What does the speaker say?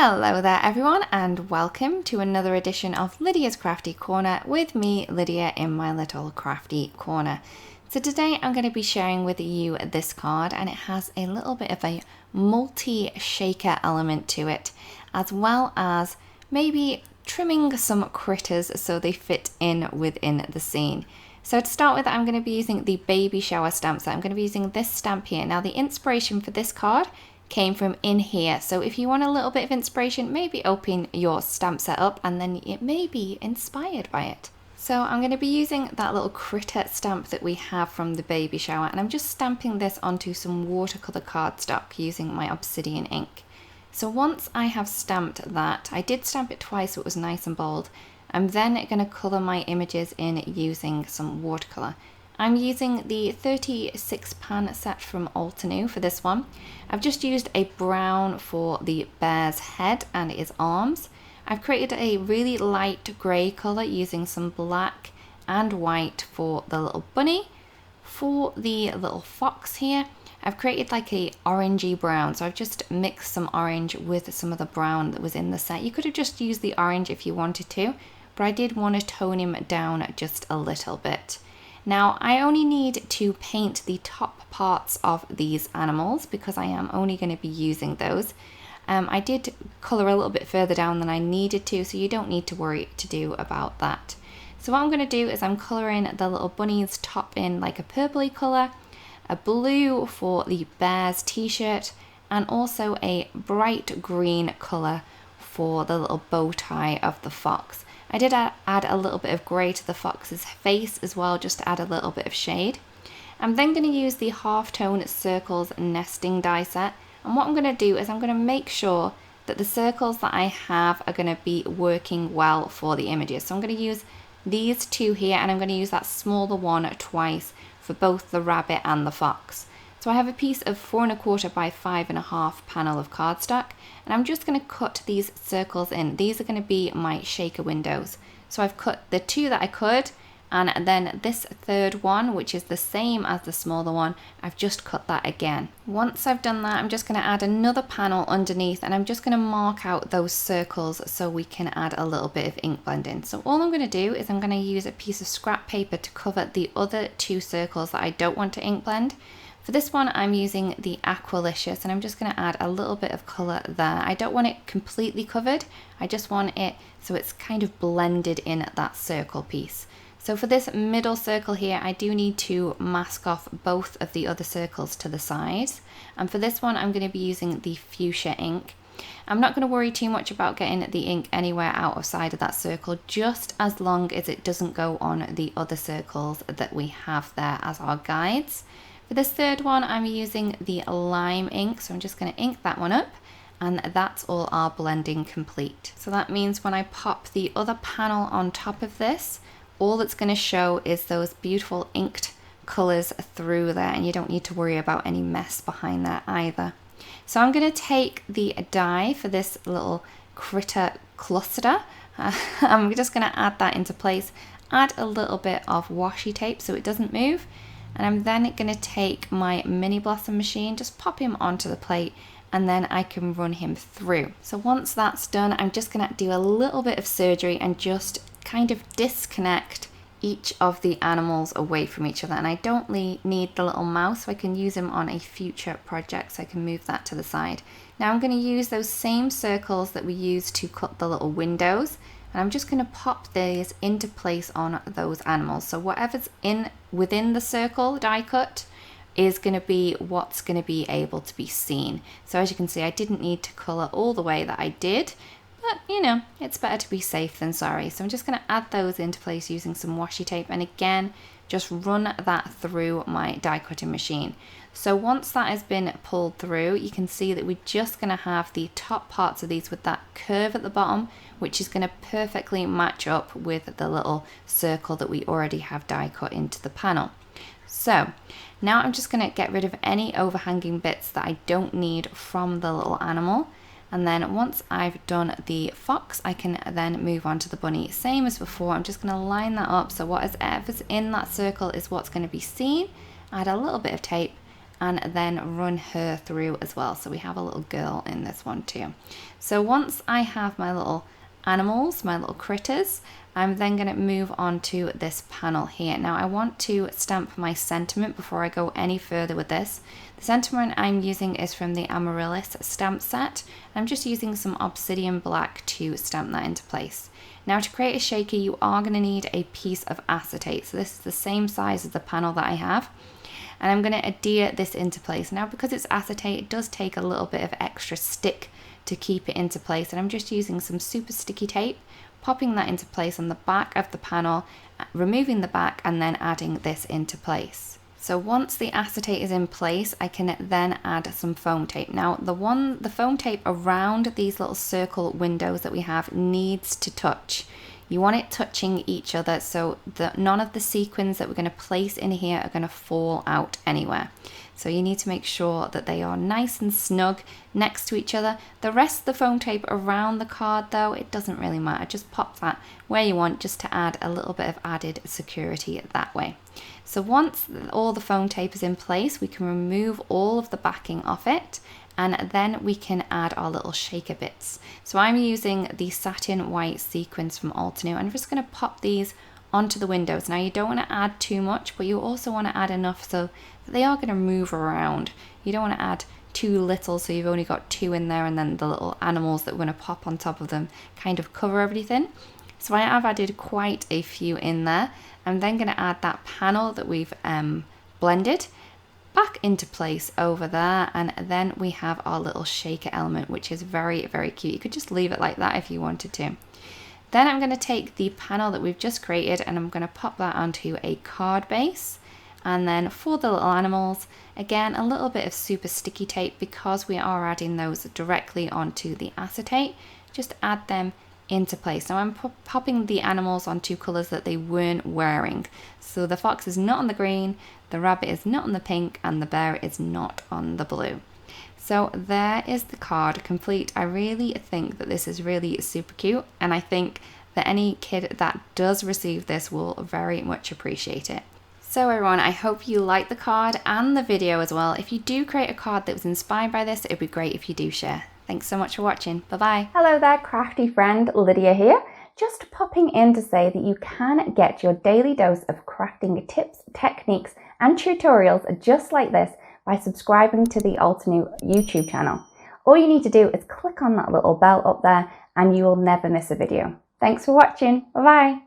Hello there everyone, and welcome to another edition of Lydia's Crafty Corner with me, Lydia, in my little crafty corner. So today I'm going to be sharing with you this card, and it has a little bit of a multi-shaker element to it, as well as maybe trimming some critters so they fit in within the scene. So to start with, I'm going to be using the baby shower stamp set. I'm going to be using this stamp here. Now the inspiration for this card came from in here, so if you want a little bit of inspiration, maybe open your stamp set up and then it may be inspired by it. So I'm going to be using that little critter stamp that we have from the baby shower, and I'm just stamping this onto some watercolor cardstock using my obsidian ink. So once I have stamped that, I did stamp it twice so it was nice and bold, I'm then going to colour my images in using some watercolour. I'm using the 36 pan set from Altenew for this one. I've just used a brown for the bear's head and his arms. I've created a really light grey colour using some black and white for the little bunny. For the little fox here, I've created like a orangey brown, so I've just mixed some orange with some of the brown that was in the set. You could have just used the orange if you wanted to, but I did want to tone him down just a little bit. Now I only need to paint the top parts of these animals because I am only going to be using those. I did colour a little bit further down than I needed to, so you don't need to worry to do about that. So what I'm going to do is I'm colouring the little bunny's top in like a purpley colour, a blue for the bear's t-shirt, and also a bright green colour for the little bow tie of the fox. I did add a little bit of grey to the fox's face as well, just to add a little bit of shade. I'm then going to use the Halftone Circles Nesting Die Set, and what I'm going to do is I'm going to make sure that the circles that I have are going to be working well for the images. So I'm going to use these two here, and I'm going to use that smaller one twice for both the rabbit and the fox. So I have a piece of 4 1/4 by 5.5 panel of cardstock, and I'm just going to cut these circles in. These are going to be my shaker windows. So I've cut the two that I could, and then this third one, which is the same as the smaller one, I've just cut that again. Once I've done that, I'm just going to add another panel underneath, and I'm just going to mark out those circles so we can add a little bit of ink blend in. So all I'm going to do is I'm going to use a piece of scrap paper to cover the other two circles that I don't want to ink blend. For this one, I'm using the Aqualicious, and I'm just going to add a little bit of colour there. I don't want it completely covered, I just want it so it's kind of blended in that circle piece. So for this middle circle here, I do need to mask off both of the other circles to the sides. And for this one, I'm going to be using the Fuchsia ink. I'm not going to worry too much about getting the ink anywhere outside of that circle, just as long as it doesn't go on the other circles that we have there as our guides. For this third one, I'm using the lime ink, so I'm just going to ink that one up, and that's all our blending complete. So that means when I pop the other panel on top of this, all it's going to show is those beautiful inked colours through there, and you don't need to worry about any mess behind there either. So I'm going to take the die for this little critter cluster. I'm just going to add that into place, add a little bit of washi tape so it doesn't move. And I'm then going to take my mini blossom machine, just pop him onto the plate, and then I can run him through. So once that's done, I'm just going to do a little bit of surgery and just kind of disconnect each of the animals away from each other. And I don't need the little mouse, so I can use him on a future project, so I can move that to the side. Now I'm going to use those same circles that we used to cut the little windows, and I'm just going to pop these into place on those animals. So whatever's within the circle die cut is going to be what's going to be able to be seen. So as you can see, I didn't need to colour all the way that I did, but you know, it's better to be safe than sorry. So I'm just going to add those into place using some washi tape, and again, just run that through my die cutting machine. So once that has been pulled through, you can see that we're just going to have the top parts of these with that curve at the bottom, which is going to perfectly match up with the little circle that we already have die cut into the panel. So now I'm just going to get rid of any overhanging bits that I don't need from the little animal. And then once I've done the fox, I can then move on to the bunny. Same as before, I'm just going to line that up so whatever's in that circle is what's going to be seen. Add a little bit of tape, and then run her through as well. So we have a little girl in this one too. So once I have my little animals, my little critters, I'm then going to move on to this panel here. Now I want to stamp my sentiment before I go any further with this. The sentiment I'm using is from the Amaryllis Stamp Set. I'm just using some obsidian black to stamp that into place. Now to create a shaker, you are going to need a piece of acetate. So this is the same size as the panel that I have. And I'm going to adhere this into place. Now because it's acetate, it does take a little bit of extra stick to keep it into place. And I'm just using some super sticky tape, popping that into place on the back of the panel, removing the back and then adding this into place. So once the acetate is in place, I can then add some foam tape. Now the foam tape around these little circle windows that we have needs to touch. You want it touching each other so that none of the sequins that we're going to place in here are going to fall out anywhere. So you need to make sure that they are nice and snug next to each other. The rest of the foam tape around the card though, it doesn't really matter. Just pop that where you want just to add a little bit of added security that way. So once all the foam tape is in place, we can remove all of the backing off it, and then we can add our little shaker bits. So I'm using the satin white sequins from Altenew. I'm just going to pop these onto the windows. Now you don't want to add too much, but you also want to add enough so that they are going to move around. You don't want to add too little so you've only got 2 in there and then the little animals that we're going to pop on top of them kind of cover everything. So I have added quite a few in there. I'm then going to add that panel that we've blended back into place over there, and then we have our little shaker element, which is very, very cute. You could just leave it like that if you wanted to. Then I'm going to take the panel that we've just created and I'm going to pop that onto a card base. And then for the little animals, again, a little bit of super sticky tape because we are adding those directly onto the acetate. Just add them into place. Now I'm popping the animals on 2 colors that they weren't wearing. So the fox is not on the green, the rabbit is not on the pink, and the bear is not on the blue. So there is the card complete. I really think that this is really super cute, and I think that any kid that does receive this will very much appreciate it. So everyone, I hope you like the card and the video as well. If you do create a card that was inspired by this, it'd be great if you do share. Thanks so much for watching. Bye-bye. Hello there, crafty friend, Lydia here. Just popping in to say that you can get your daily dose of crafting tips, techniques, and tutorials just like this by subscribing to the Altenew YouTube channel. All you need to do is click on that little bell up there and you will never miss a video. Thanks for watching. Bye-bye.